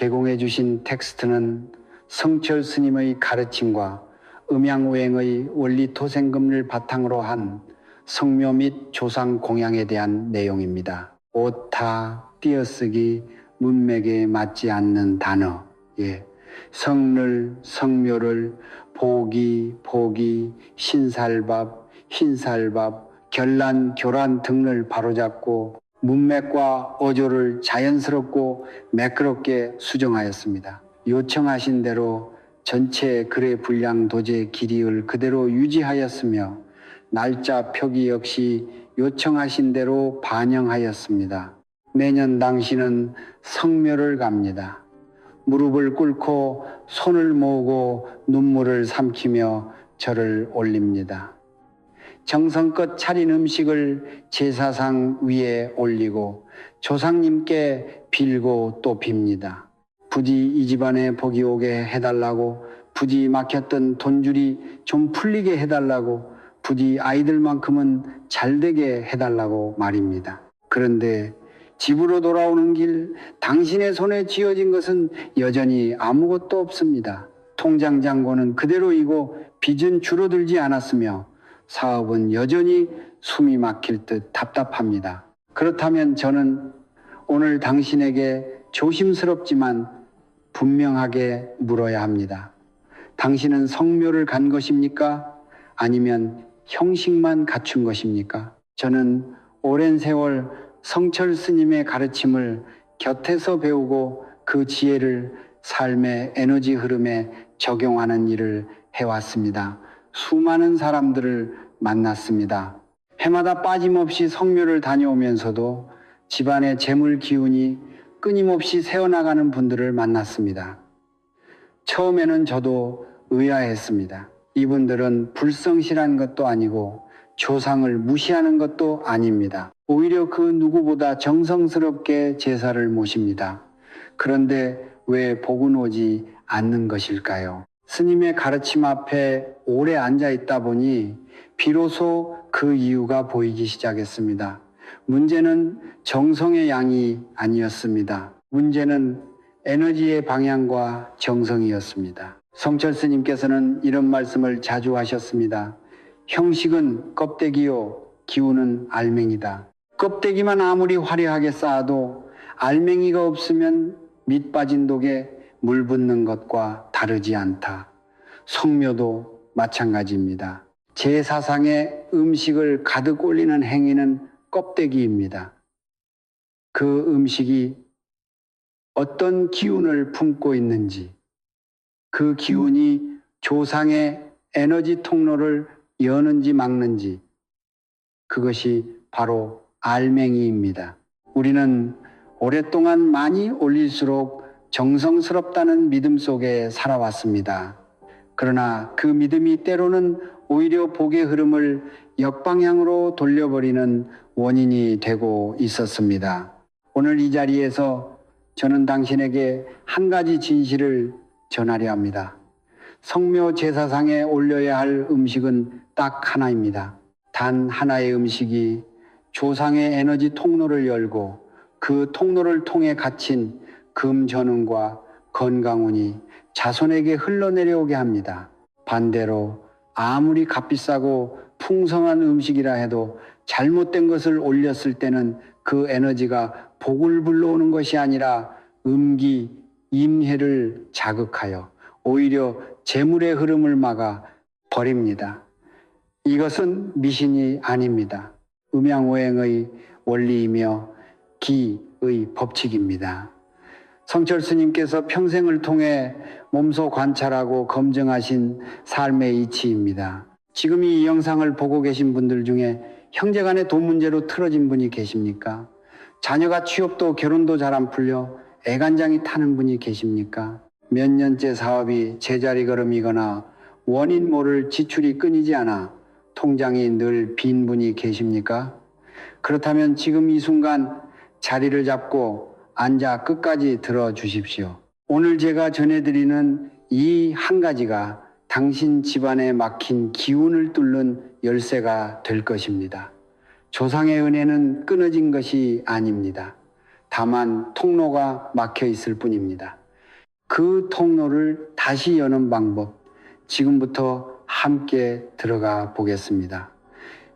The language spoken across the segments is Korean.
제공해 주신 텍스트는 성철 스님의 가르침과 음양오행의 원리토생금을 바탕으로 한 성묘 및 조상 공양에 대한 내용입니다. 오타, 띄어쓰기, 문맥에 맞지 않는 단어, 성를, 성묘를, 보기, 신살밥, 흰살밥, 결란, 교란 등을 바로잡고 문맥과 어조를 자연스럽고 매끄럽게 수정하였습니다. 요청하신 대로 전체 글의 분량 도제 길이를 그대로 유지하였으며 날짜 표기 역시 요청하신 대로 반영하였습니다. 매년 당신은 성묘를 갑니다. 무릎을 꿇고 손을 모으고 눈물을 삼키며 절을 올립니다. 정성껏 차린 음식을 제사상 위에 올리고 조상님께 빌고 또 빕니다. 부디 이 집안에 복이 오게 해달라고, 부디 막혔던 돈줄이 좀 풀리게 해달라고, 부디 아이들만큼은 잘되게 해달라고 말입니다. 그런데 집으로 돌아오는 길 당신의 손에 쥐어진 것은 여전히 아무것도 없습니다. 통장 잔고는 그대로이고 빚은 줄어들지 않았으며 사업은 여전히 숨이 막힐 듯 답답합니다. 그렇다면 저는 오늘 당신에게 조심스럽지만 분명하게 물어야 합니다. 당신은 성묘를 간 것입니까? 아니면 형식만 갖춘 것입니까? 저는 오랜 세월 성철 스님의 가르침을 곁에서 배우고 그 지혜를 삶의 에너지 흐름에 적용하는 일을 해왔습니다. 수많은 사람들을 만났습니다. 해마다 빠짐없이 성묘를 다녀오면서도 집안의 재물 기운이 끊임없이 새어나가는 분들을 만났습니다. 처음에는 저도 의아했습니다. 이분들은 불성실한 것도 아니고 조상을 무시하는 것도 아닙니다. 오히려 그 누구보다 정성스럽게 제사를 모십니다. 그런데 왜 복은 오지 않는 것일까요? 스님의 가르침 앞에 오래 앉아 있다 보니 비로소 그 이유가 보이기 시작했습니다. 문제는 정성의 양이 아니었습니다. 문제는 에너지의 방향과 정성이었습니다. 성철 스님께서는 이런 말씀을 자주 하셨습니다. 형식은 껍데기요, 기운은 알맹이다. 껍데기만 아무리 화려하게 쌓아도 알맹이가 없으면 밑 빠진 독에 물 붓는 것과 다르지 않다. 성묘도 마찬가지입니다. 제사상에 음식을 가득 올리는 행위는 껍데기입니다. 그 음식이 어떤 기운을 품고 있는지, 그 기운이 조상의 에너지 통로를 여는지 막는지, 그것이 바로 알맹이입니다. 우리는 오랫동안 많이 올릴수록 정성스럽다는 믿음 속에 살아왔습니다. 그러나 그 믿음이 때로는 오히려 복의 흐름을 역방향으로 돌려버리는 원인이 되고 있었습니다. 오늘 이 자리에서 저는 당신에게 한 가지 진실을 전하려 합니다. 성묘 제사상에 올려야 할 음식은 딱 하나입니다. 단 하나의 음식이 조상의 에너지 통로를 열고 그 통로를 통해 갇힌 금전운과 건강운이 자손에게 흘러내려오게 합니다. 반대로 아무리 값비싸고 풍성한 음식이라 해도 잘못된 것을 올렸을 때는 그 에너지가 복을 불러오는 것이 아니라 음기, 임해를 자극하여 오히려 재물의 흐름을 막아 버립니다. 이것은 미신이 아닙니다. 음양오행의 원리이며 기의 법칙입니다. 성철 스님께서 평생을 통해 몸소 관찰하고 검증하신 삶의 이치입니다. 지금 이 영상을 보고 계신 분들 중에 형제간의 돈 문제로 틀어진 분이 계십니까? 자녀가 취업도 결혼도 잘 안 풀려 애간장이 타는 분이 계십니까? 몇 년째 사업이 제자리 걸음이거나 원인 모를 지출이 끊이지 않아 통장이 늘 빈 분이 계십니까? 그렇다면 지금 이 순간 자리를 잡고 앉아 끝까지 들어주십시오. 오늘 제가 전해드리는 이 한 가지가 당신 집안에 막힌 기운을 뚫는 열쇠가 될 것입니다. 조상의 은혜는 끊어진 것이 아닙니다. 다만 통로가 막혀 있을 뿐입니다. 그 통로를 다시 여는 방법, 지금부터 함께 들어가 보겠습니다.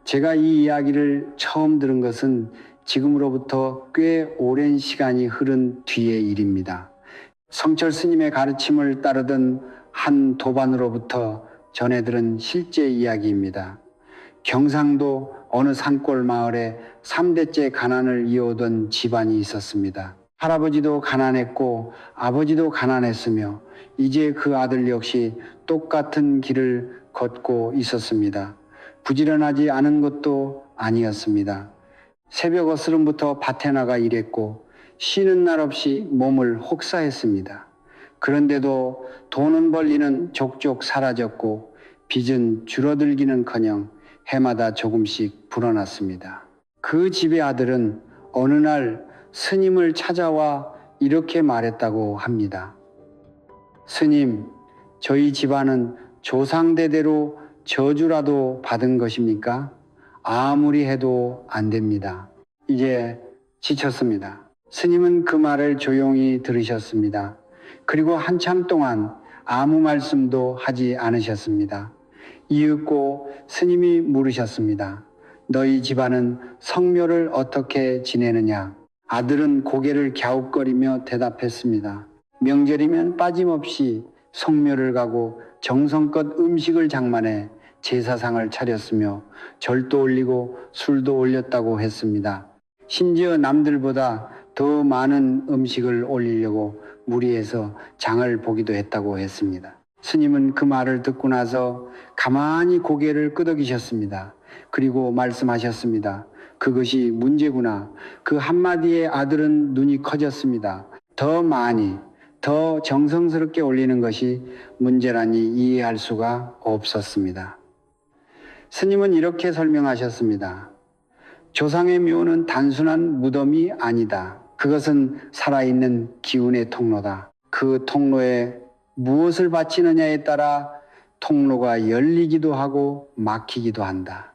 제가 이 이야기를 처음 들은 것은 지금으로부터 꽤 오랜 시간이 흐른 뒤의 일입니다. 성철 스님의 가르침을 따르던 한 도반으로부터 전해 들은 실제 이야기입니다. 경상도 어느 산골 마을에 3대째 가난을 이어오던 집안이 있었습니다. 할아버지도 가난했고 아버지도 가난했으며 이제 그 아들 역시 똑같은 길을 걷고 있었습니다. 부지런하지 않은 것도 아니었습니다. 새벽 어스름부터 밭에 나가 일했고 쉬는 날 없이 몸을 혹사했습니다. 그런데도 돈은 벌리는 족족 사라졌고 빚은 줄어들기는커녕 해마다 조금씩 불어났습니다. 그 집의 아들은 어느 날 스님을 찾아와 이렇게 말했다고 합니다. 스님, 저희 집안은 조상대대로 저주라도 받은 것입니까? 아무리 해도 안 됩니다. 이제 지쳤습니다. 스님은 그 말을 조용히 들으셨습니다. 그리고 한참 동안 아무 말씀도 하지 않으셨습니다. 이윽고 스님이 물으셨습니다. 너희 집안은 성묘를 어떻게 지내느냐? 아들은 고개를 갸웃거리며 대답했습니다. 명절이면 빠짐없이 성묘를 가고 정성껏 음식을 장만해 제사상을 차렸으며 절도 올리고 술도 올렸다고 했습니다. 심지어 남들보다 더 많은 음식을 올리려고 무리해서 장을 보기도 했다고 했습니다. 스님은 그 말을 듣고 나서 가만히 고개를 끄덕이셨습니다. 그리고 말씀하셨습니다. 그것이 문제구나. 그 한마디에 아들은 눈이 커졌습니다. 더 많이, 더 정성스럽게 올리는 것이 문제라니 이해할 수가 없었습니다. 스님은 이렇게 설명하셨습니다. 조상의 묘는 단순한 무덤이 아니다. 그것은 살아있는 기운의 통로다. 그 통로에 무엇을 바치느냐에 따라 통로가 열리기도 하고 막히기도 한다.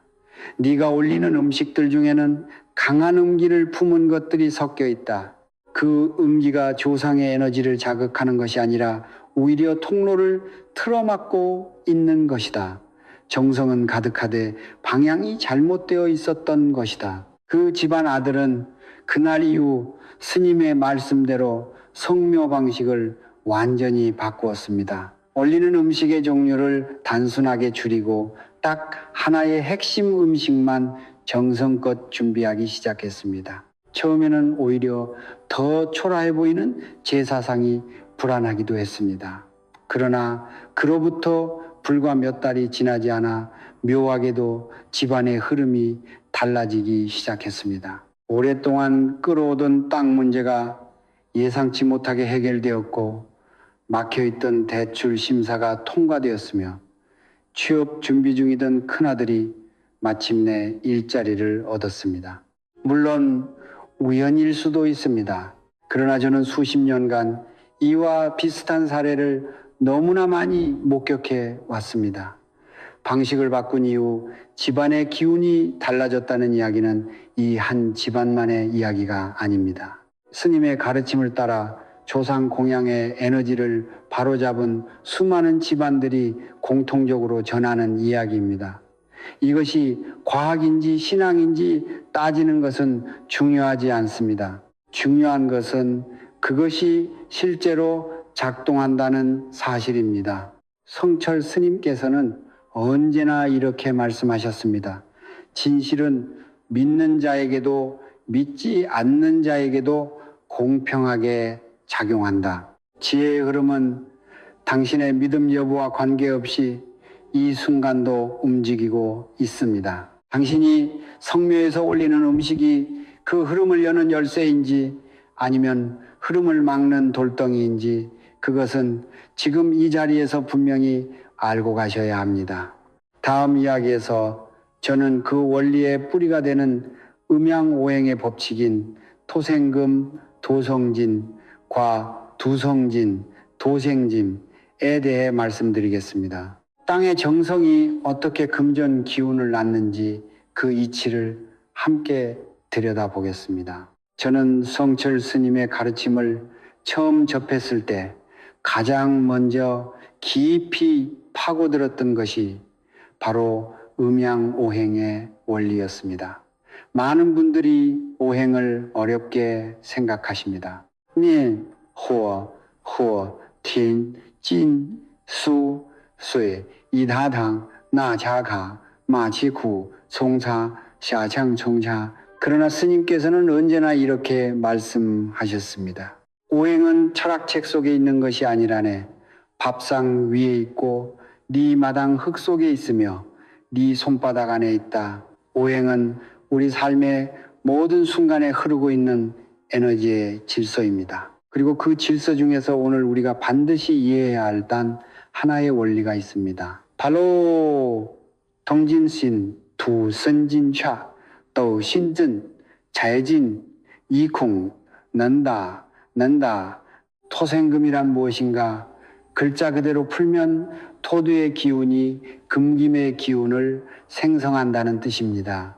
네가 올리는 음식들 중에는 강한 음기를 품은 것들이 섞여 있다. 그 음기가 조상의 에너지를 자극하는 것이 아니라 오히려 통로를 틀어막고 있는 것이다. 정성은 가득하되 방향이 잘못되어 있었던 것이다. 그 집안 아들은 그날 이후 스님의 말씀대로 성묘 방식을 완전히 바꾸었습니다. 올리는 음식의 종류를 단순하게 줄이고 딱 하나의 핵심 음식만 정성껏 준비하기 시작했습니다. 처음에는 오히려 더 초라해 보이는 제사상이 불안하기도 했습니다. 그러나 그로부터 불과 몇 달이 지나지 않아 묘하게도 집안의 흐름이 달라지기 시작했습니다. 오랫동안 끌어오던 땅 문제가 예상치 못하게 해결되었고 막혀있던 대출 심사가 통과되었으며 취업 준비 중이던 큰아들이 마침내 일자리를 얻었습니다. 물론 우연일 수도 있습니다. 그러나 저는 수십 년간 이와 비슷한 사례를 너무나 많이 목격해 왔습니다. 방식을 바꾼 이후 집안의 기운이 달라졌다는 이야기는 이 한 집안만의 이야기가 아닙니다. 스님의 가르침을 따라 조상 공양의 에너지를 바로잡은 수많은 집안들이 공통적으로 전하는 이야기입니다. 이것이 과학인지 신앙인지 따지는 것은 중요하지 않습니다. 중요한 것은 그것이 실제로 작동한다는 사실입니다. 성철 스님께서는 언제나 이렇게 말씀하셨습니다. 진실은 믿는 자에게도 믿지 않는 자에게도 공평하게 작용한다. 지혜의 흐름은 당신의 믿음 여부와 관계없이 이 순간도 움직이고 있습니다. 당신이 성묘에서 올리는 음식이 그 흐름을 여는 열쇠인지 아니면 흐름을 막는 돌덩이인지 그것은 지금 이 자리에서 분명히 알고 가셔야 합니다. 다음 이야기에서 저는 그 원리의 뿌리가 되는 음양오행의 법칙인 토생금, 도성진, 두성진, 도생진에 대해 말씀드리겠습니다. 땅의 정성이 어떻게 금전 기운을 낳는지 그 이치를 함께 들여다보겠습니다. 저는 성철 스님의 가르침을 처음 접했을 때 가장 먼저 깊이 파고들었던 것이 바로 음양오행의 원리였습니다. 많은 분들이 오행을 어렵게 생각하십니다. 念火火天金수水以他堂那恰卡马其苦송차 샤창 총차. 그러나 스님께서는 언제나 이렇게 말씀하셨습니다. 오행은 철학책 속에 있는 것이 아니라네. 밥상 위에 있고 네 마당 흙 속에 있으며 네 손바닥 안에 있다. 오행은 우리 삶의 모든 순간에 흐르고 있는 에너지의 질서입니다. 그리고 그 질서 중에서 오늘 우리가 반드시 이해해야 할 단 하나의 원리가 있습니다. 바로 동진신, 두선진차, 또신전, 자해진, 이콩, 는다, 토생금이란 무엇인가? 글자 그대로 풀면 토두의 기운이 금김의 기운을 생성한다는 뜻입니다.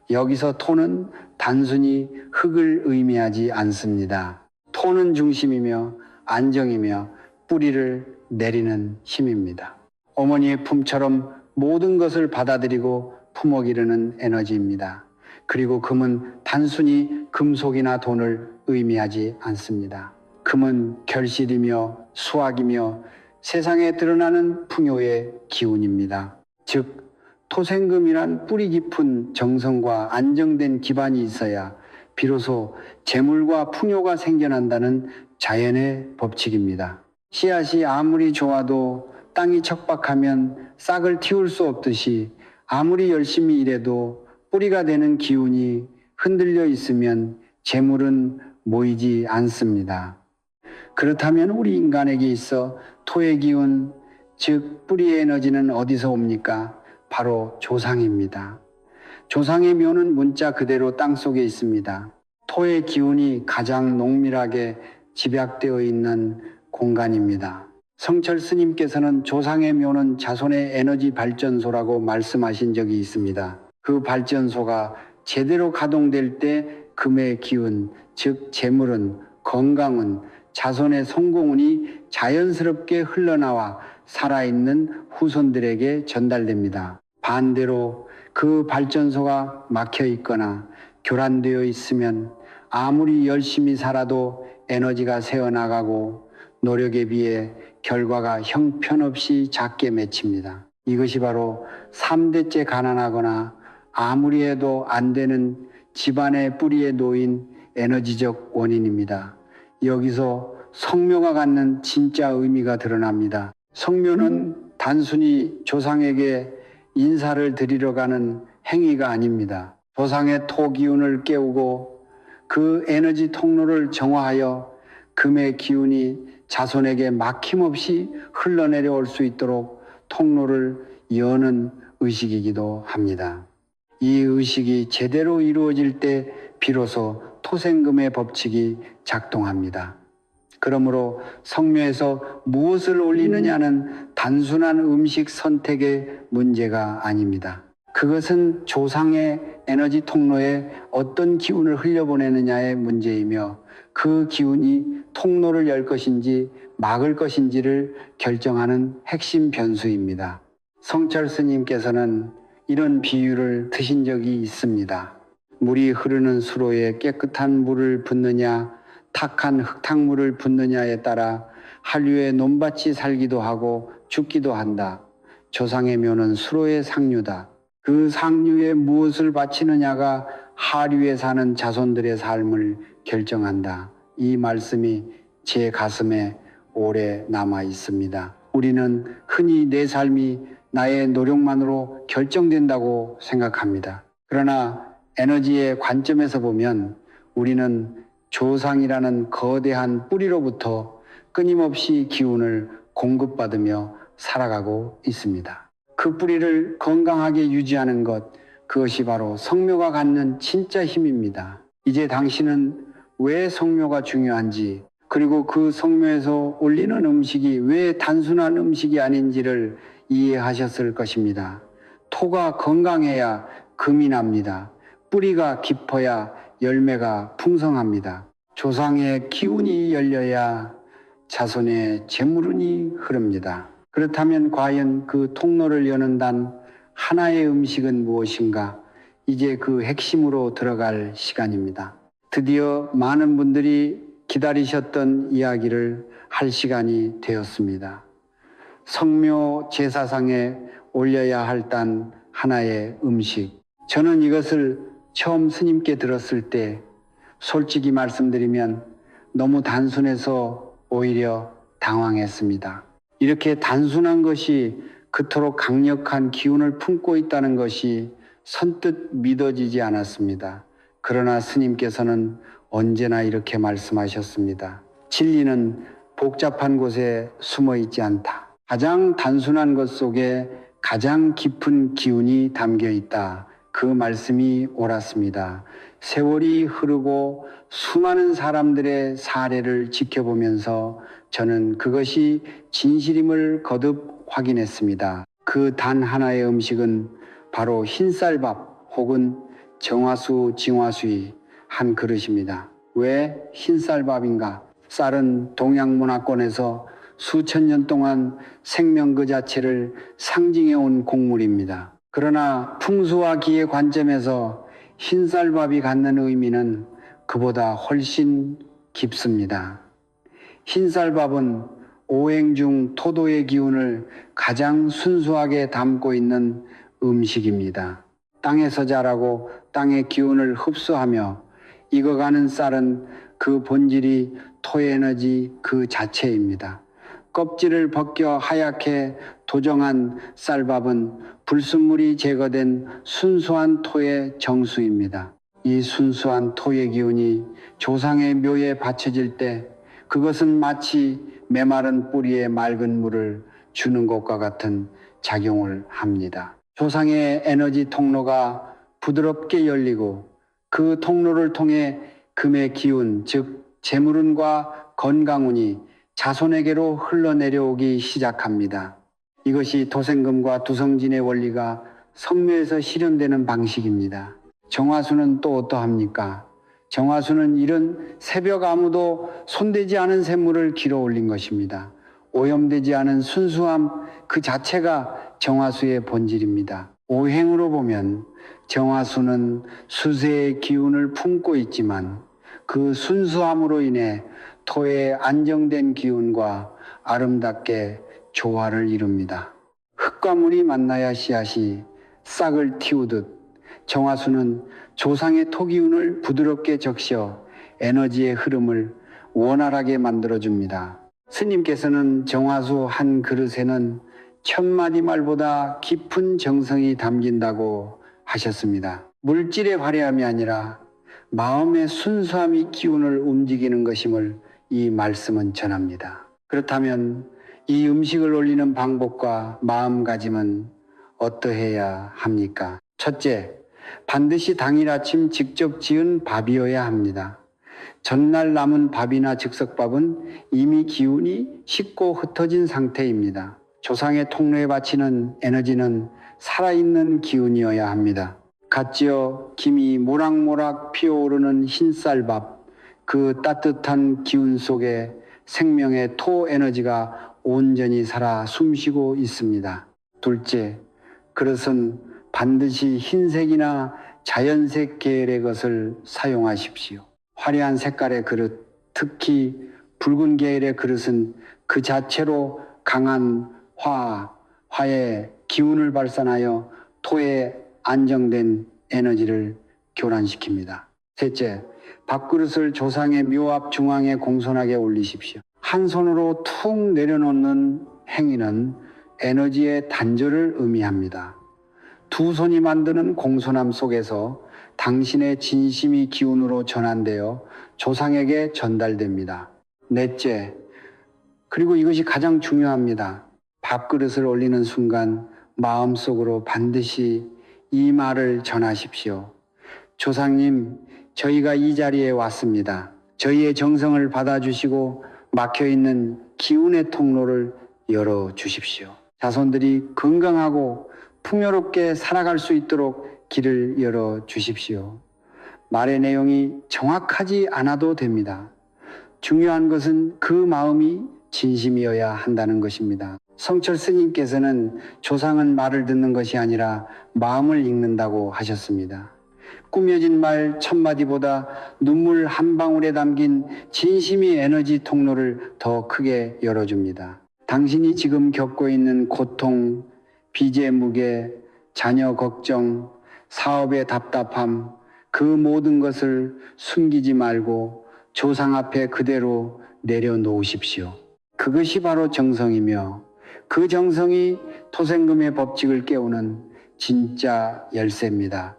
여기서 토는 단순히 흙을 의미하지 않습니다. 토는 중심이며 안정이며 뿌리를 내리는 힘입니다. 어머니의 품처럼 모든 것을 받아들이고 품어기르는 에너지입니다. 그리고 금은 단순히 금속이나 돈을 의미하지 않습니다. 금은 결실이며 수확이며 세상에 드러나는 풍요의 기운입니다. 즉 토생금이란 뿌리 깊은 정성과 안정된 기반이 있어야 비로소 재물과 풍요가 생겨난다는 자연의 법칙입니다. 씨앗이 아무리 좋아도 땅이 척박하면 싹을 틔울 수 없듯이 아무리 열심히 일해도 뿌리가 되는 기운이 흔들려 있으면 재물은 모이지 않습니다. 그렇다면 우리 인간에게 있어 토의 기운, 즉 뿌리의 에너지는 어디서 옵니까? 바로 조상입니다. 조상의 묘는 문자 그대로 땅속에 있습니다. 토의 기운이 가장 농밀하게 집약되어 있는 공간입니다. 성철 스님께서는 조상의 묘는 자손의 에너지 발전소라고 말씀하신 적이 있습니다. 그 발전소가 제대로 가동될 때 금의 기운, 즉 재물은, 건강은, 자손의 성공운이 자연스럽게 흘러나와 살아있는 후손들에게 전달됩니다. 반대로 그 발전소가 막혀 있거나 교란되어 있으면 아무리 열심히 살아도 에너지가 새어나가고 노력에 비해 결과가 형편없이 작게 맺힙니다. 이것이 바로 3대째 가난하거나 아무리 해도 안 되는 집안의 뿌리에 놓인 에너지적 원인입니다. 여기서 성묘가 갖는 진짜 의미가 드러납니다. 성묘는 단순히 조상에게 인사를 드리러 가는 행위가 아닙니다. 조상의 토 기운을 깨우고 그 에너지 통로를 정화하여 금의 기운이 자손에게 막힘없이 흘러내려올 수 있도록 통로를 여는 의식이기도 합니다. 이 의식이 제대로 이루어질 때 비로소 토생금의 법칙이 작동합니다. 그러므로 성묘에서 무엇을 올리느냐는 단순한 음식 선택의 문제가 아닙니다. 그것은 조상의 에너지 통로에 어떤 기운을 흘려보내느냐의 문제이며 그 기운이 통로를 열 것인지 막을 것인지를 결정하는 핵심 변수입니다. 성철 스님께서는 이런 비유를 드신 적이 있습니다. 물이 흐르는 수로에 깨끗한 물을 붓느냐 탁한 흙탕물을 붓느냐에 따라 한류의 논밭이 살기도 하고 죽기도 한다. 조상의 묘는 수로의 상류다. 그 상류에 무엇을 바치느냐가 하류에 사는 자손들의 삶을 결정한다. 이 말씀이 제 가슴에 오래 남아 있습니다. 우리는 흔히 내 삶이 나의 노력만으로 결정된다고 생각합니다. 그러나 에너지의 관점에서 보면 우리는 조상이라는 거대한 뿌리로부터 끊임없이 기운을 공급받으며 살아가고 있습니다. 그 뿌리를 건강하게 유지하는 것, 그것이 바로 성묘가 갖는 진짜 힘입니다. 이제 당신은 왜 성묘가 중요한지, 그리고 그 성묘에서 올리는 음식이 왜 단순한 음식이 아닌지를 이해하셨을 것입니다. 토가 건강해야 금이 납니다. 뿌리가 깊어야 열매가 풍성합니다. 조상의 기운이 열려야 자손의 재물운이 흐릅니다. 그렇다면 과연 그 통로를 여는 단 하나의 음식은 무엇인가? 이제 그 핵심으로 들어갈 시간입니다. 드디어 많은 분들이 기다리셨던 이야기를 할 시간이 되었습니다. 성묘 제사상에 올려야 할 단 하나의 음식. 저는 이것을 처음 스님께 들었을 때 솔직히 말씀드리면 너무 단순해서 오히려 당황했습니다. 이렇게 단순한 것이 그토록 강력한 기운을 품고 있다는 것이 선뜻 믿어지지 않았습니다. 그러나 스님께서는 언제나 이렇게 말씀하셨습니다. 진리는 복잡한 곳에 숨어 있지 않다. 가장 단순한 것 속에 가장 깊은 기운이 담겨 있다. 그 말씀이 옳았습니다. 세월이 흐르고 수많은 사람들의 사례를 지켜보면서 저는 그것이 진실임을 거듭 확인했습니다. 그 단 하나의 음식은 바로 흰쌀밥 혹은 정화수 징화수의 한 그릇입니다. 왜 흰쌀밥인가? 쌀은 동양문화권에서 수천 년 동안 생명 그 자체를 상징해온 곡물입니다. 그러나 풍수와 기의 관점에서 흰쌀밥이 갖는 의미는 그보다 훨씬 깊습니다. 흰쌀밥은 오행 중 토도의 기운을 가장 순수하게 담고 있는 음식입니다. 땅에서 자라고 땅의 기운을 흡수하며 익어가는 쌀은 그 본질이 토에너지 그 자체입니다. 껍질을 벗겨 하얗게 도정한 쌀밥은 불순물이 제거된 순수한 토의 정수입니다. 이 순수한 토의 기운이 조상의 묘에 받쳐질 때 그것은 마치 메마른 뿌리에 맑은 물을 주는 것과 같은 작용을 합니다. 조상의 에너지 통로가 부드럽게 열리고 그 통로를 통해 금의 기운, 즉 재물운과 건강운이 자손에게로 흘러내려오기 시작합니다. 이것이 도생금과 두성진의 원리가 성묘에서 실현되는 방식입니다. 정화수는 또 어떠합니까? 정화수는 이런 새벽 아무도 손대지 않은 샘물을 길어 올린 것입니다. 오염되지 않은 순수함 그 자체가 정화수의 본질입니다. 오행으로 보면 정화수는 수세의 기운을 품고 있지만 그 순수함으로 인해 토의 안정된 기운과 아름답게 조화를 이룹니다. 흙과 물이 만나야 씨앗이 싹을 틔우듯 정화수는 조상의 토기운을 부드럽게 적셔 에너지의 흐름을 원활하게 만들어줍니다. 스님께서는 정화수 한 그릇에는 1000마디 말보다 깊은 정성이 담긴다고 하셨습니다. 물질의 화려함이 아니라 마음의 순수함이 기운을 움직이는 것임을 이 말씀은 전합니다. 그렇다면 이 음식을 올리는 방법과 마음가짐은 어떠해야 합니까? 첫째, 반드시 당일 아침 직접 지은 밥이어야 합니다. 전날 남은 밥이나 즉석밥은 이미 기운이 식고 흩어진 상태입니다. 조상의 통로에 바치는 에너지는 살아있는 기운이어야 합니다. 갓지어 김이 모락모락 피어오르는 흰쌀밥, 그 따뜻한 기운 속에 생명의 토 에너지가 온전히 살아 숨쉬고 있습니다. 둘째, 그릇은 반드시 흰색이나 자연색 계열의 것을 사용하십시오. 화려한 색깔의 그릇, 특히 붉은 계열의 그릇은 그 자체로 강한 화의 기운을 발산하여 토에 안정된 에너지를 교란시킵니다. 셋째, 밥그릇을 조상의 묘 앞 중앙에 공손하게 올리십시오. 한 손으로 툭 내려놓는 행위는 에너지의 단절을 의미합니다. 두 손이 만드는 공손함 속에서 당신의 진심이 기운으로 전환되어 조상에게 전달됩니다. 넷째, 그리고 이것이 가장 중요합니다. 밥그릇을 올리는 순간 마음속으로 반드시 이 말을 전하십시오. 조상님, 저희가 이 자리에 왔습니다. 저희의 정성을 받아주시고 막혀있는 기운의 통로를 열어주십시오. 자손들이 건강하고 풍요롭게 살아갈 수 있도록 길을 열어주십시오. 말의 내용이 정확하지 않아도 됩니다. 중요한 것은 그 마음이 진심이어야 한다는 것입니다. 성철 스님께서는 조상은 말을 듣는 것이 아니라 마음을 읽는다고 하셨습니다. 꾸며진 말 천마디보다 눈물 한 방울에 담긴 진심이 에너지 통로를 더 크게 열어줍니다. 당신이 지금 겪고 있는 고통, 빚의 무게, 자녀 걱정, 사업의 답답함, 그 모든 것을 숨기지 말고 조상 앞에 그대로 내려놓으십시오. 그것이 바로 정성이며 그 정성이 토생금의 법칙을 깨우는 진짜 열쇠입니다.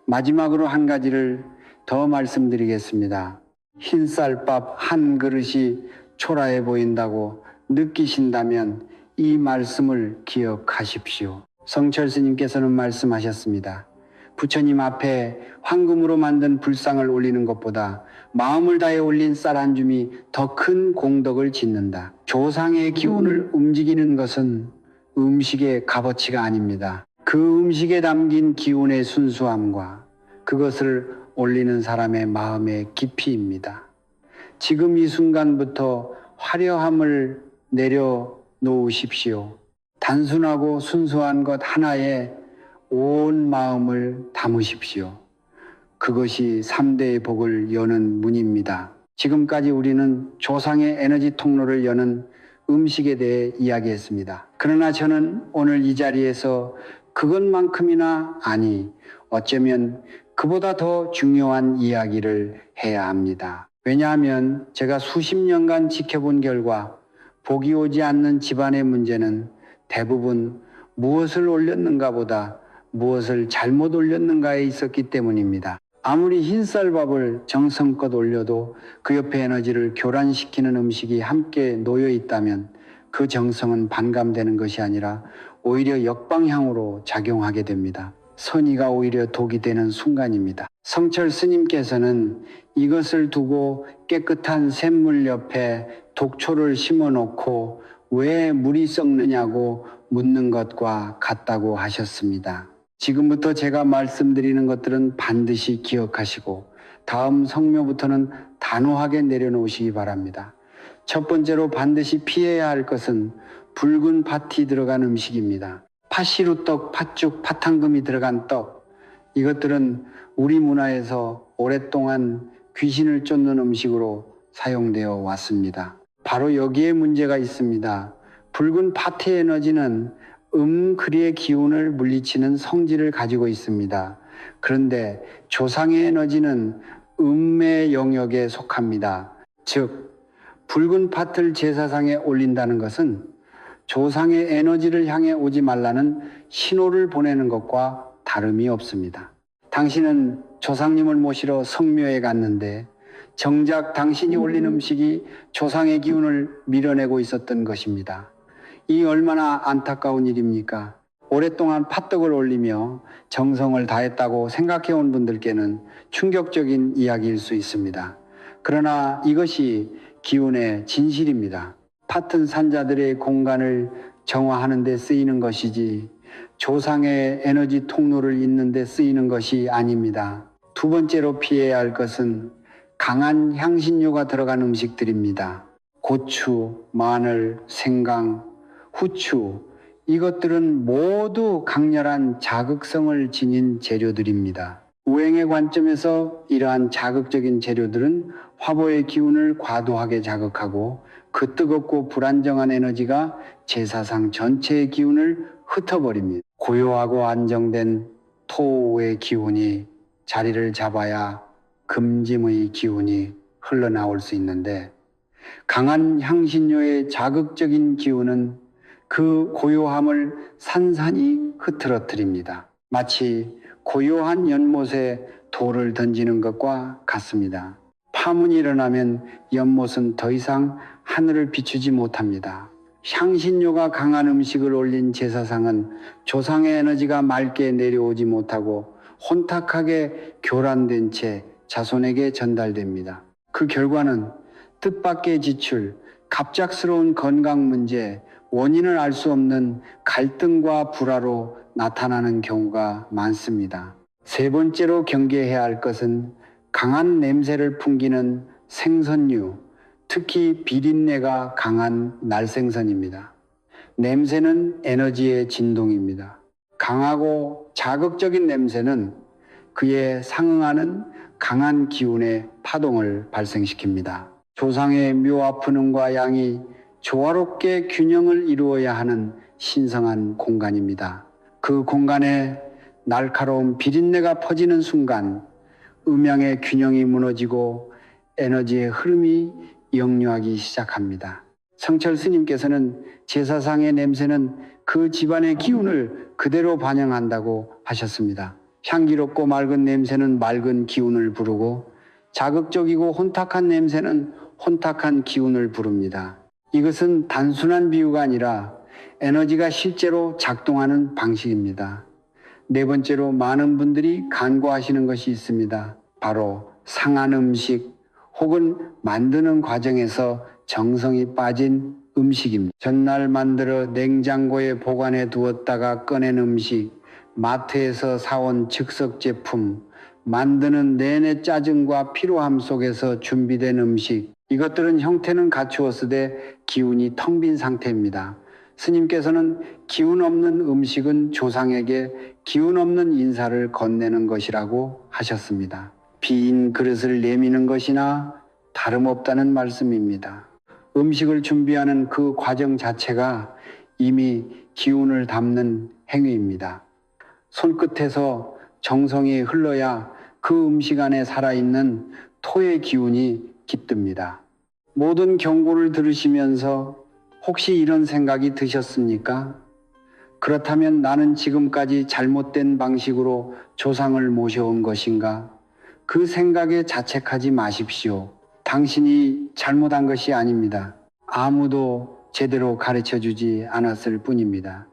마지막으로 한 가지를 더 말씀드리겠습니다. 흰쌀밥 한 그릇이 초라해 보인다고 느끼신다면 이 말씀을 기억하십시오. 성철 스님께서는 말씀하셨습니다. 부처님 앞에 황금으로 만든 불상을 올리는 것보다 마음을 다해 올린 쌀 한 줌이 더 큰 공덕을 짓는다. 조상의 기운을 움직이는 것은 음식의 값어치가 아닙니다. 그 음식에 담긴 기운의 순수함과 그것을 올리는 사람의 마음의 깊이입니다. 지금 이 순간부터 화려함을 내려놓으십시오. 단순하고 순수한 것 하나에 온 마음을 담으십시오. 그것이 3대의 복을 여는 문입니다. 지금까지 우리는 조상의 에너지 통로를 여는 음식에 대해 이야기했습니다. 그러나 저는 오늘 이 자리에서 그것만큼이나 아니 어쩌면 그보다 더 중요한 이야기를 해야 합니다. 왜냐하면 제가 수십 년간 지켜본 결과 복이 오지 않는 집안의 문제는 대부분 무엇을 올렸는가 보다 무엇을 잘못 올렸는가에 있었기 때문입니다. 아무리 흰쌀밥을 정성껏 올려도 그 옆에 에너지를 교란시키는 음식이 함께 놓여 있다면 그 정성은 반감되는 것이 아니라 오히려 역방향으로 작용하게 됩니다. 선의가 오히려 독이 되는 순간입니다. 성철 스님께서는 이것을 두고 깨끗한 샘물 옆에 독초를 심어놓고 왜 물이 썩느냐고 묻는 것과 같다고 하셨습니다. 지금부터 제가 말씀드리는 것들은 반드시 기억하시고 다음 성묘부터는 단호하게 내려놓으시기 바랍니다. 첫 번째로 반드시 피해야 할 것은 붉은 팥이 들어간 음식입니다. 팥시루떡, 팥죽, 팥황금이 들어간 떡, 이것들은 우리 문화에서 오랫동안 귀신을 쫓는 음식으로 사용되어 왔습니다. 바로 여기에 문제가 있습니다. 붉은 팥의 에너지는 음크리의 기운을 물리치는 성질을 가지고 있습니다. 그런데 조상의 에너지는 음의 영역에 속합니다. 즉, 붉은 팥을 제사상에 올린다는 것은 조상의 에너지를 향해 오지 말라는 신호를 보내는 것과 다름이 없습니다. 당신은 조상님을 모시러 성묘에 갔는데 정작 당신이 올린 음식이 조상의 기운을 밀어내고 있었던 것입니다. 이 얼마나 안타까운 일입니까? 오랫동안 팥떡을 올리며 정성을 다했다고 생각해 온 분들께는 충격적인 이야기일 수 있습니다. 그러나 이것이 기운의 진실입니다. 팥은 산자들의 공간을 정화하는 데 쓰이는 것이지 조상의 에너지 통로를 잇는 데 쓰이는 것이 아닙니다. 두 번째로 피해야 할 것은 강한 향신료가 들어간 음식들입니다. 고추, 마늘, 생강, 후추, 이것들은 모두 강렬한 자극성을 지닌 재료들입니다. 우행의 관점에서 이러한 자극적인 재료들은 화보의 기운을 과도하게 자극하고 그 뜨겁고 불안정한 에너지가 제사상 전체의 기운을 흩어버립니다. 고요하고 안정된 토의 기운이 자리를 잡아야 금짐의 기운이 흘러나올 수 있는데 강한 향신료의 자극적인 기운은 그 고요함을 산산이 흐트러뜨립니다. 마치 고요한 연못에 돌을 던지는 것과 같습니다. 파문이 일어나면 연못은 더 이상 하늘을 비추지 못합니다. 향신료가 강한 음식을 올린 제사상은 조상의 에너지가 맑게 내려오지 못하고 혼탁하게 교란된 채 자손에게 전달됩니다. 그 결과는 뜻밖의 지출, 갑작스러운 건강 문제, 원인을 알 수 없는 갈등과 불화로 나타나는 경우가 많습니다. 세 번째로 경계해야 할 것은 강한 냄새를 풍기는 생선류, 특히 비린내가 강한 날생선입니다. 냄새는 에너지의 진동입니다. 강하고 자극적인 냄새는 그에 상응하는 강한 기운의 파동을 발생시킵니다. 조상의 묘와 fun음과 양이 조화롭게 균형을 이루어야 하는 신성한 공간입니다. 그 공간에 날카로운 비린내가 퍼지는 순간 음양의 균형이 무너지고 에너지의 흐름이 역류하기 시작합니다. 성철 스님께서는 제사상의 냄새는 그 집안의 기운을 그대로 반영한다고 하셨습니다. 향기롭고 맑은 냄새는 맑은 기운을 부르고 자극적이고 혼탁한 냄새는 혼탁한 기운을 부릅니다. 이것은 단순한 비유가 아니라 에너지가 실제로 작동하는 방식입니다. 네 번째로 많은 분들이 간과하시는 것이 있습니다. 바로 상한 음식 혹은 만드는 과정에서 정성이 빠진 음식입니다. 전날 만들어 냉장고에 보관해 두었다가 꺼낸 음식, 마트에서 사온 즉석 제품, 만드는 내내 짜증과 피로함 속에서 준비된 음식, 이것들은 형태는 갖추었으되 기운이 텅 빈 상태입니다. 스님께서는 기운 없는 음식은 조상에게 기운 없는 인사를 건네는 것이라고 하셨습니다. 빈 그릇을 내미는 것이나 다름없다는 말씀입니다. 음식을 준비하는 그 과정 자체가 이미 기운을 담는 행위입니다. 손끝에서 정성이 흘러야 그 음식 안에 살아있는 토의 기운이 깃듭니다. 모든 경고를 들으시면서 혹시 이런 생각이 드셨습니까? 그렇다면 나는 지금까지 잘못된 방식으로 조상을 모셔온 것인가? 그 생각에 자책하지 마십시오. 당신이 잘못한 것이 아닙니다. 아무도 제대로 가르쳐주지 않았을 뿐입니다.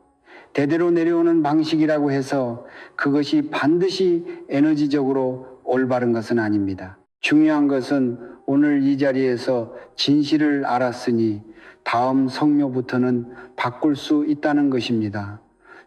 대대로 내려오는 방식이라고 해서 그것이 반드시 에너지적으로 올바른 것은 아닙니다. 중요한 것은 오늘 이 자리에서 진실을 알았으니 다음 성묘부터는 바꿀 수 있다는 것입니다.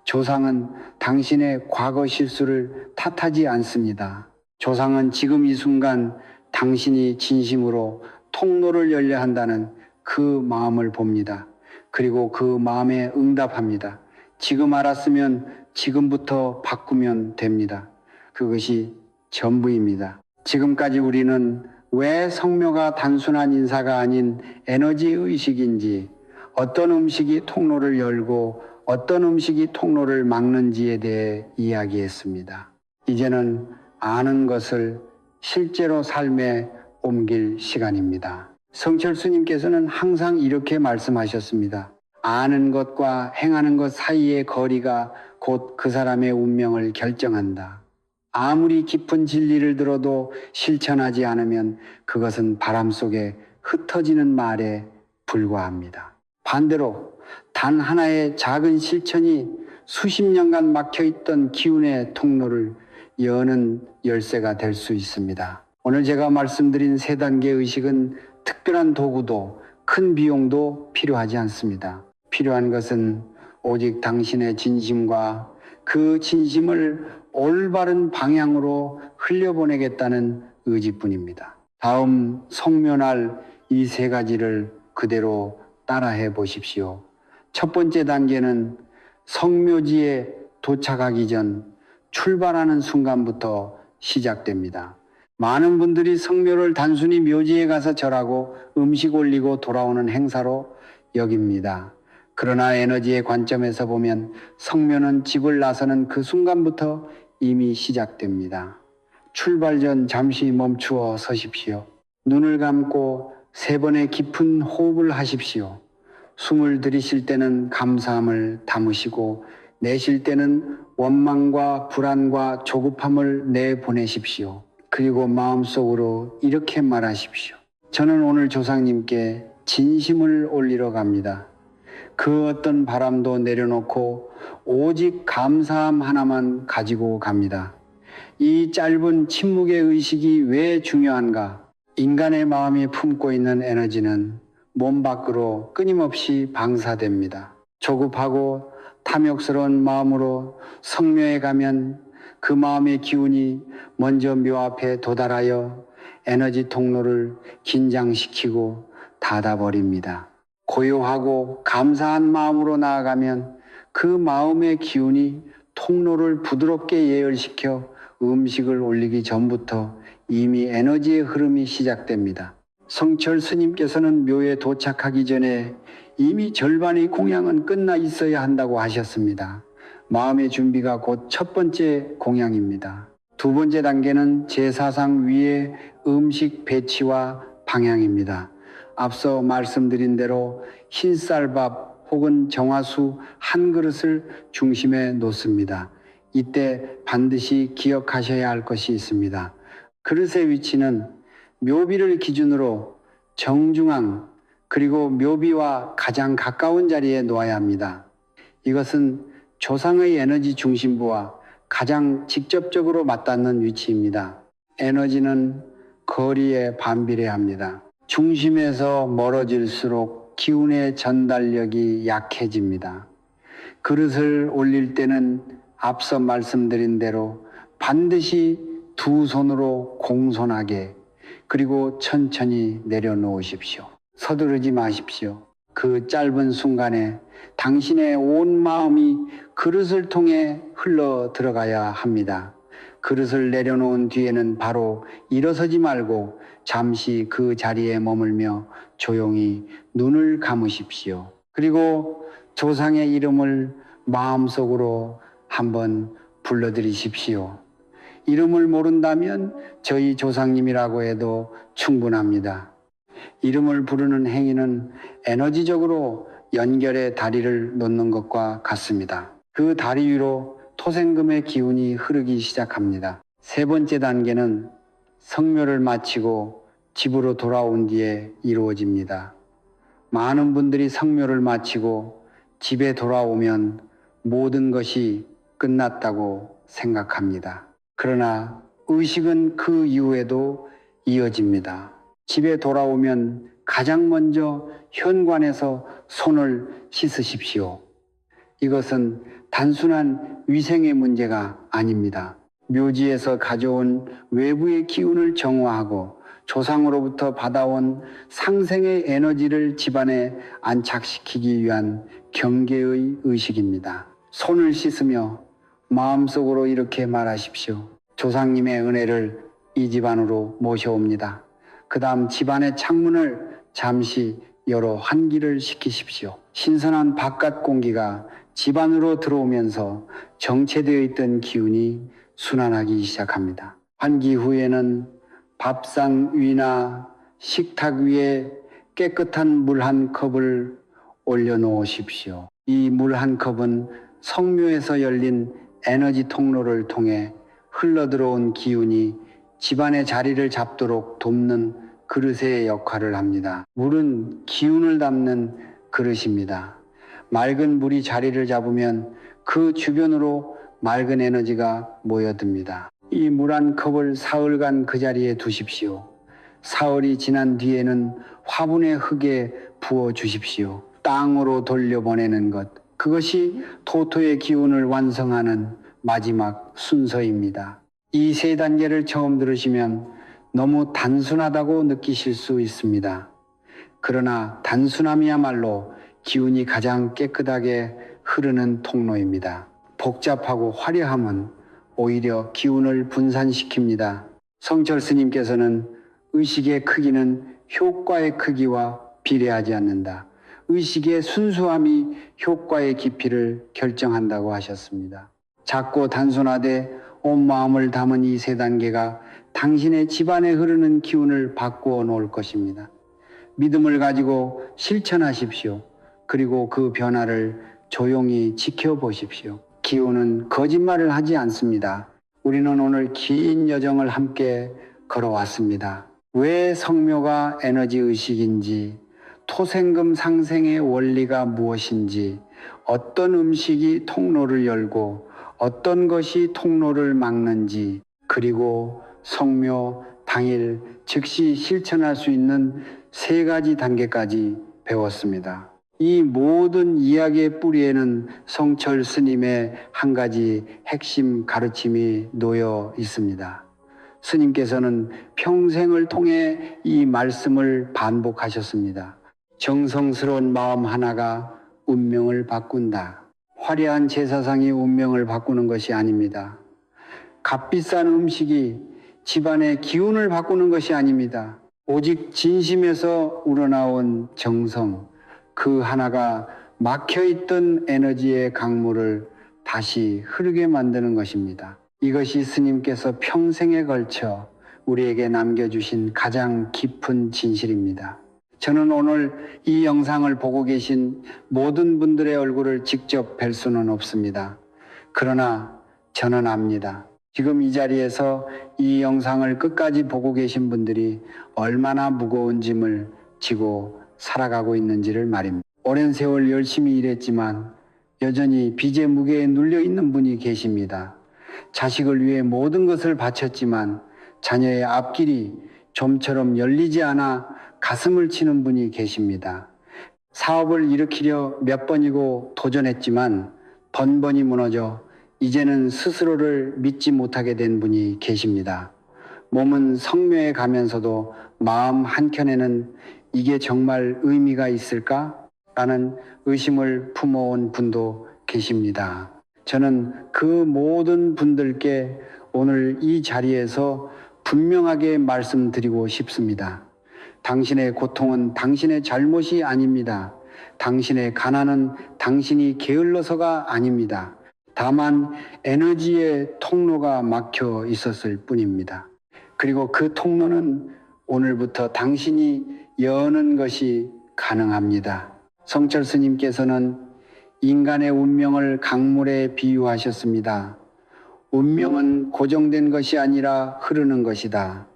조상은 당신의 과거 실수를 탓하지 않습니다. 조상은 지금 이 순간 당신이 진심으로 통로를 열려 한다는 그 마음을 봅니다. 그리고 그 마음에 응답합니다. 지금 알았으면 지금부터 바꾸면 됩니다. 그것이 전부입니다. 지금까지 우리는 왜 성묘가 단순한 인사가 아닌 에너지 의식인지, 어떤 음식이 통로를 열고 어떤 음식이 통로를 막는지에 대해 이야기했습니다. 이제는 아는 것을 실제로 삶에 옮길 시간입니다. 성철 스님께서는 항상 이렇게 말씀하셨습니다. 아는 것과 행하는 것 사이의 거리가 곧 그 사람의 운명을 결정한다. 아무리 깊은 진리를 들어도 실천하지 않으면 그것은 바람 속에 흩어지는 말에 불과합니다. 반대로 단 하나의 작은 실천이 수십 년간 막혀있던 기운의 통로를 여는 열쇠가 될 수 있습니다. 오늘 제가 말씀드린 세 단계 의식은 특별한 도구도 큰 비용도 필요하지 않습니다. 필요한 것은 오직 당신의 진심과 그 진심을 올바른 방향으로 흘려보내겠다는 의지뿐입니다. 다음 성묘날 이 세 가지를 그대로 따라해 보십시오. 첫 번째 단계는 성묘지에 도착하기 전 출발하는 순간부터 시작됩니다. 많은 분들이 성묘를 단순히 묘지에 가서 절하고 음식 올리고 돌아오는 행사로 여깁니다. 그러나 에너지의 관점에서 보면 성묘는 집을 나서는 그 순간부터 이미 시작됩니다. 출발 전 잠시 멈추어 서십시오. 눈을 감고 세 번의 깊은 호흡을 하십시오. 숨을 들이쉴 때는 감사함을 담으시고 내쉴 때는 원망과 불안과 조급함을 내보내십시오. 그리고 마음속으로 이렇게 말하십시오. 저는 오늘 조상님께 진심을 올리러 갑니다. 그 어떤 바람도 내려놓고 오직 감사함 하나만 가지고 갑니다. 이 짧은 침묵의 의식이 왜 중요한가? 인간의 마음이 품고 있는 에너지는 몸 밖으로 끊임없이 방사됩니다. 조급하고 탐욕스러운 마음으로 성묘에 가면 그 마음의 기운이 먼저 묘 앞에 도달하여 에너지 통로를 긴장시키고 닫아버립니다. 고요하고 감사한 마음으로 나아가면 그 마음의 기운이 통로를 부드럽게 예열시켜 음식을 올리기 전부터 이미 에너지의 흐름이 시작됩니다. 성철 스님께서는 묘에 도착하기 전에 이미 절반의 공양은 끝나 있어야 한다고 하셨습니다. 마음의 준비가 곧 첫 번째 공양입니다. 두 번째 단계는 제사상 위의 음식 배치와 방향입니다. 앞서 말씀드린 대로 흰쌀밥 혹은 정화수 한 그릇을 중심에 놓습니다. 이때 반드시 기억하셔야 할 것이 있습니다. 그릇의 위치는 묘비를 기준으로 정중앙 그리고 묘비와 가장 가까운 자리에 놓아야 합니다. 이것은 조상의 에너지 중심부와 가장 직접적으로 맞닿는 위치입니다. 에너지는 거리에 반비례 합니다. 중심에서 멀어질수록 기운의 전달력이 약해집니다. 그릇을 올릴 때는 앞서 말씀드린 대로 반드시 두 손으로 공손하게 그리고 천천히 내려놓으십시오. 서두르지 마십시오. 그 짧은 순간에 당신의 온 마음이 그릇을 통해 흘러 들어가야 합니다. 그릇을 내려놓은 뒤에는 바로 일어서지 말고 잠시 그 자리에 머물며 조용히 눈을 감으십시오. 그리고 조상의 이름을 마음속으로 한번 불러드리십시오. 이름을 모른다면 저희 조상님이라고 해도 충분합니다. 이름을 부르는 행위는 에너지적으로 연결의 다리를 놓는 것과 같습니다. 그 다리 위로 토생금의 기운이 흐르기 시작합니다. 세 번째 단계는 성묘를 마치고 집으로 돌아온 뒤에 이루어집니다. 많은 분들이 성묘를 마치고 집에 돌아오면 모든 것이 끝났다고 생각합니다. 그러나 의식은 그 이후에도 이어집니다. 집에 돌아오면 가장 먼저 현관에서 손을 씻으십시오. 이것은 단순한 위생의 문제가 아닙니다. 묘지에서 가져온 외부의 기운을 정화하고 조상으로부터 받아온 상생의 에너지를 집안에 안착시키기 위한 경계의 의식입니다. 손을 씻으며 마음속으로 이렇게 말하십시오. 조상님의 은혜를 이 집안으로 모셔옵니다. 그 다음 집안의 창문을 잠시 열어 환기를 시키십시오. 신선한 바깥 공기가 집안으로 들어오면서 정체되어 있던 기운이 순환하기 시작합니다. 환기 후에는 밥상 위나 식탁 위에 깨끗한 물 한 컵을 올려놓으십시오. 이 물 한 컵은 성묘에서 열린 에너지 통로를 통해 흘러들어온 기운이 집안의 자리를 잡도록 돕는 그릇의 역할을 합니다. 물은 기운을 담는 그릇입니다. 맑은 물이 자리를 잡으면 그 주변으로 맑은 에너지가 모여듭니다. 이 물 한 컵을 사흘간 그 자리에 두십시오. 사흘이 지난 뒤에는 화분의 흙에 부어 주십시오. 땅으로 돌려보내는 것, 그것이 토토의 기운을 완성하는 마지막 순서입니다. 이 세 단계를 처음 들으시면 너무 단순하다고 느끼실 수 있습니다. 그러나 단순함이야말로 기운이 가장 깨끗하게 흐르는 통로입니다. 복잡하고 화려함은 오히려 기운을 분산시킵니다. 성철 스님께서는 의식의 크기는 효과의 크기와 비례하지 않는다. 의식의 순수함이 효과의 깊이를 결정한다고 하셨습니다. 작고 단순하되 온 마음을 담은 이 세 단계가 당신의 집안에 흐르는 기운을 바꾸어 놓을 것입니다. 믿음을 가지고 실천하십시오. 그리고 그 변화를 조용히 지켜보십시오. 기운은 거짓말을 하지 않습니다. 우리는 오늘 긴 여정을 함께 걸어왔습니다. 왜 성묘가 에너지 의식인지, 토생금 상생의 원리가 무엇인지, 어떤 음식이 통로를 열고 어떤 것이 통로를 막는지, 그리고 성묘 당일 즉시 실천할 수 있는 세 가지 단계까지 배웠습니다. 이 모든 이야기의 뿌리에는 성철 스님의 한 가지 핵심 가르침이 놓여 있습니다. 스님께서는 평생을 통해 이 말씀을 반복하셨습니다. 정성스러운 마음 하나가 운명을 바꾼다. 화려한 제사상이 운명을 바꾸는 것이 아닙니다. 값비싼 음식이 집안의 기운을 바꾸는 것이 아닙니다. 오직 진심에서 우러나온 정성, 그 하나가 막혀있던 에너지의 강물을 다시 흐르게 만드는 것입니다. 이것이 스님께서 평생에 걸쳐 우리에게 남겨주신 가장 깊은 진실입니다. 저는 오늘 이 영상을 보고 계신 모든 분들의 얼굴을 직접 뵐 수는 없습니다. 그러나 저는 압니다. 지금 이 자리에서 이 영상을 끝까지 보고 계신 분들이 얼마나 무거운 짐을 지고 살아가고 있는지를 말입니다. 오랜 세월 열심히 일했지만 여전히 빚의 무게에 눌려 있는 분이 계십니다. 자식을 위해 모든 것을 바쳤지만 자녀의 앞길이 좀처럼 열리지 않아 가슴을 치는 분이 계십니다. 사업을 일으키려 몇 번이고 도전했지만 번번이 무너져 이제는 스스로를 믿지 못하게 된 분이 계십니다. 몸은 성묘해 가면서도 마음 한켠에는 이게 정말 의미가 있을까? 라는 의심을 품어온 분도 계십니다. 저는 그 모든 분들께 오늘 이 자리에서 분명하게 말씀드리고 싶습니다. 당신의 고통은 당신의 잘못이 아닙니다. 당신의 가난은 당신이 게을러서가 아닙니다. 다만 에너지의 통로가 막혀 있었을 뿐입니다. 그리고 그 통로는 오늘부터 당신이 여는 것이 가능합니다. 성철 스님께서는 인간의 운명을 강물에 비유하셨습니다. 운명은 고정된 것이 아니라 흐르는 것이다.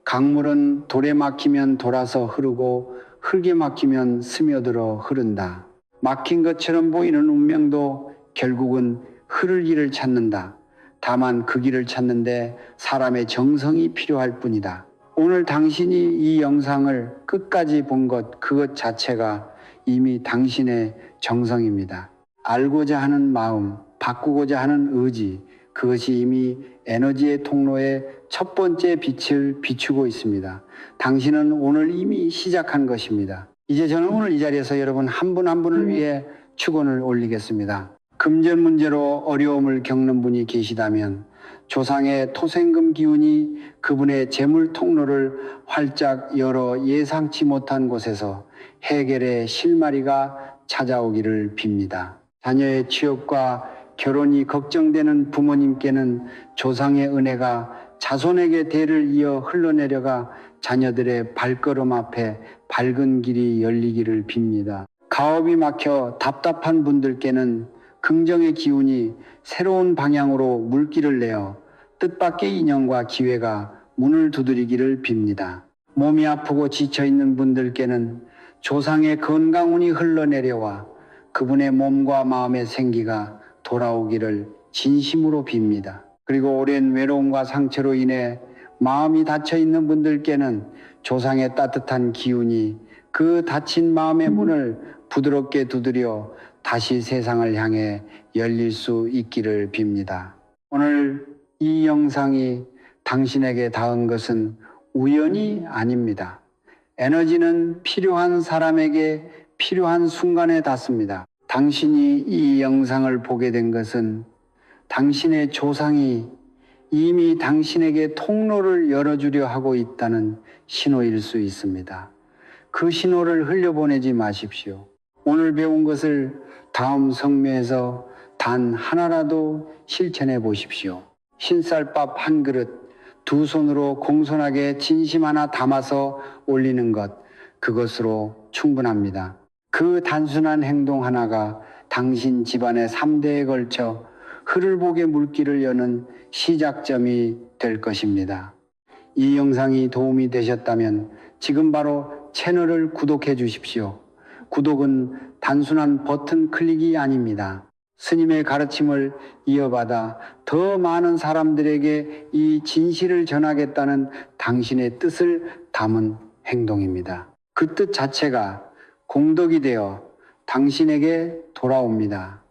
강물은 돌에 막히면 돌아서 흐르고 흙에 막히면 스며들어 흐른다. 막힌 것처럼 보이는 운명도 결국은 흐를 길을 찾는다. 다만 그 길을 찾는데 사람의 정성이 필요할 뿐이다. 오늘 당신이 이 영상을 끝까지 본 것, 그것 자체가 이미 당신의 정성입니다. 알고자 하는 마음, 바꾸고자 하는 의지, 그것이 이미 에너지의 통로에 첫 번째 빛을 비추고 있습니다. 당신은 오늘 이미 시작한 것입니다. 이제 저는 오늘 이 자리에서 여러분 한 분 한 분을 위해 축원을 올리겠습니다. 금전 문제로 어려움을 겪는 분이 계시다면 조상의 토생금 기운이 그분의 재물 통로를 활짝 열어 예상치 못한 곳에서 해결의 실마리가 찾아오기를 빕니다. 자녀의 취업과 결혼이 걱정되는 부모님께는 조상의 은혜가 자손에게 대를 이어 흘러내려가 자녀들의 발걸음 앞에 밝은 길이 열리기를 빕니다. 가업이 막혀 답답한 분들께는 긍정의 기운이 새로운 방향으로 물길을 내어 뜻밖의 인연과 기회가 문을 두드리기를 빕니다. 몸이 아프고 지쳐있는 분들께는 조상의 건강운이 흘러내려와 그분의 몸과 마음의 생기가 돌아오기를 진심으로 빕니다. 그리고 오랜 외로움과 상처로 인해 마음이 닫혀있는 분들께는 조상의 따뜻한 기운이 그 닫힌 마음의 문을 부드럽게 두드려 다시 세상을 향해 열릴 수 있기를 빕니다. 오늘 이 영상이 당신에게 닿은 것은 우연이 아닙니다. 에너지는 필요한 사람에게 필요한 순간에 닿습니다. 당신이 이 영상을 보게 된 것은 당신의 조상이 이미 당신에게 통로를 열어주려 하고 있다는 신호일 수 있습니다. 그 신호를 흘려보내지 마십시오. 오늘 배운 것을 다음 성묘에서 단 하나라도 실천해 보십시오. 흰쌀밥 한 그릇, 두 손으로 공손하게 진심 하나 담아서 올리는 것, 그것으로 충분합니다. 그 단순한 행동 하나가 당신 집안의 3대에 걸쳐 흐를복의 물길을 여는 시작점이 될 것입니다. 이 영상이 도움이 되셨다면 지금 바로 채널을 구독해 주십시오. 구독은 단순한 버튼 클릭이 아닙니다. 스님의 가르침을 이어받아 더 많은 사람들에게 이 진실을 전하겠다는 당신의 뜻을 담은 행동입니다. 그 뜻 자체가 공덕이 되어 당신에게 돌아옵니다.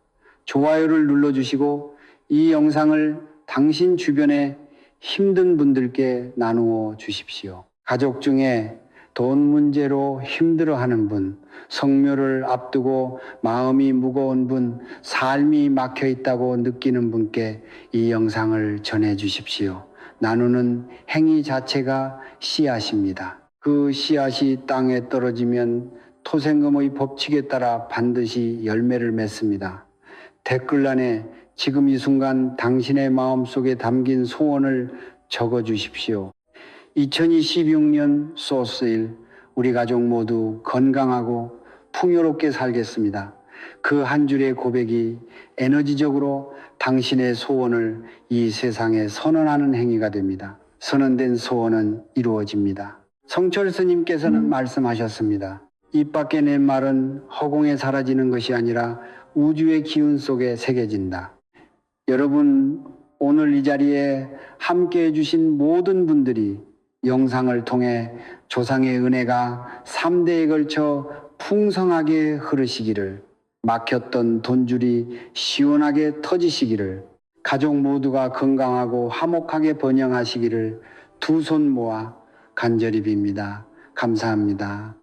좋아요를 눌러주시고 이 영상을 당신 주변에 힘든 분들께 나누어 주십시오. 가족 중에 돈 문제로 힘들어하는 분, 성묘를 앞두고 마음이 무거운 분, 삶이 막혀 있다고 느끼는 분께 이 영상을 전해 주십시오. 나누는 행위 자체가 씨앗입니다. 그 씨앗이 땅에 떨어지면 토생금의 법칙에 따라 반드시 열매를 맺습니다. 댓글란에 지금 이 순간 당신의 마음속에 담긴 소원을 적어 주십시오. 2026년 소스일 우리 가족 모두 건강하고 풍요롭게 살겠습니다. 그 한 줄의 고백이 에너지적으로 당신의 소원을 이 세상에 선언하는 행위가 됩니다. 선언된 소원은 이루어집니다. 성철 스님께서는 말씀하셨습니다. 입 밖에 낸 말은 허공에 사라지는 것이 아니라 우주의 기운 속에 새겨진다. 여러분, 오늘 이 자리에 함께 해주신 모든 분들이 영상을 통해 조상의 은혜가 3대에 걸쳐 풍성하게 흐르시기를, 막혔던 돈줄이 시원하게 터지시기를, 가족 모두가 건강하고 화목하게 번영하시기를 두 손 모아 간절히 빕니다. 감사합니다.